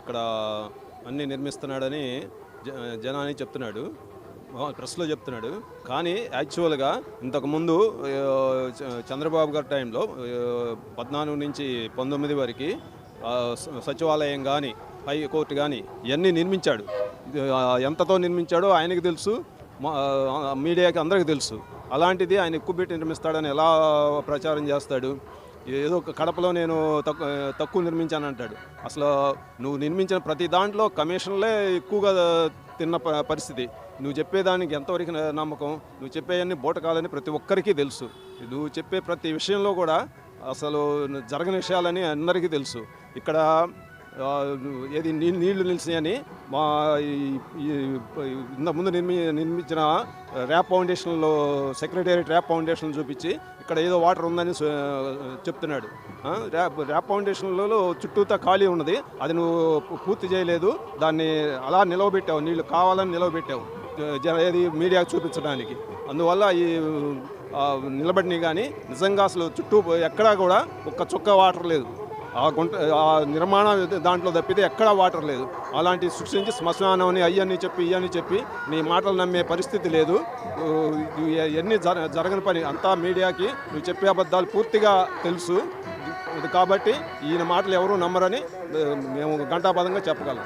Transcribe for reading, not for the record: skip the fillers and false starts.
ఇక్కడ అన్నీ నిర్మిస్తున్నాడని జనానికి చెప్తున్నాడు, ప్రెస్లో చెప్తున్నాడు. కానీ యాక్చువల్గా ఇంతకుముందు చంద్రబాబు గారి టైంలో 14 నుంచి 19 వరకు సచివాలయం కానీ హైకోర్టు కానీ ఇవన్నీ నిర్మించాడు. ఎంతతో నిర్మించాడో ఆయనకు తెలుసు, మీడియాకి అందరికీ తెలుసు. అలాంటిది ఆయన ఎక్కువ పెట్టి నిర్మిస్తాడని ఎలా ప్రచారం చేస్తాడు? ఏదో కడపలో నేను తక్కువ నిర్మించాను అంటాడు. అసలు నువ్వు నిర్మించిన ప్రతి దాంట్లో కమిషన్లే ఎక్కువగా తిన్న పరిస్థితి. నువ్వు చెప్పేదానికి ఎంతవరకు నమ్మకం? నువ్వు చెప్పేవన్నీ బూటకాలని ప్రతి ఒక్కరికి తెలుసు. నువ్వు చెప్పే ప్రతి విషయంలో కూడా అసలు జరగని విషయాలని అందరికీ తెలుసు. ఇక్కడ ఏది నీళ్లు నిలిచినాయని మా ఇంతకుముందు నిర్మించిన ర్యాప్ ఫౌండేషన్లో సెక్రటేరియట్ ర్యాప్ ఫౌండేషన్ చూపించి ఇక్కడ ఏదో వాటర్ ఉందని చెప్తున్నాడు. ర్యాప్ ఫౌండేషన్లో చుట్టూతా ఖాళీ ఉన్నది, అది నువ్వు పూర్తి చేయలేదు, దాన్ని అలా నిలవబెట్టావు, నీళ్లు కావాలని నిలవబెట్టావు ఏది మీడియాకు చూపించడానికి. అందువల్ల ఈ నిలబడిని కానీ నిజంగా అసలు చుట్టూ ఎక్కడా కూడా ఒక్క చుక్క వాటర్ లేదు. ఆ నిర్మాణ దాంట్లో తప్పితే ఎక్కడా వాటర్ లేదు. అలాంటి సృష్టించి శ్మశానం అని అయ్యని చెప్పి ఇవన్నీ చెప్పి నీ మాటలు నమ్మే పరిస్థితి లేదు. ఎన్ని జరగని పని అంతా మీడియాకి నువ్వు చెప్పే అబద్ధాలు పూర్తిగా తెలుసు. కాబట్టి ఈయన మాటలు ఎవరూ నమ్మరని మేము ఘంటాపథంగా చెప్పగలం.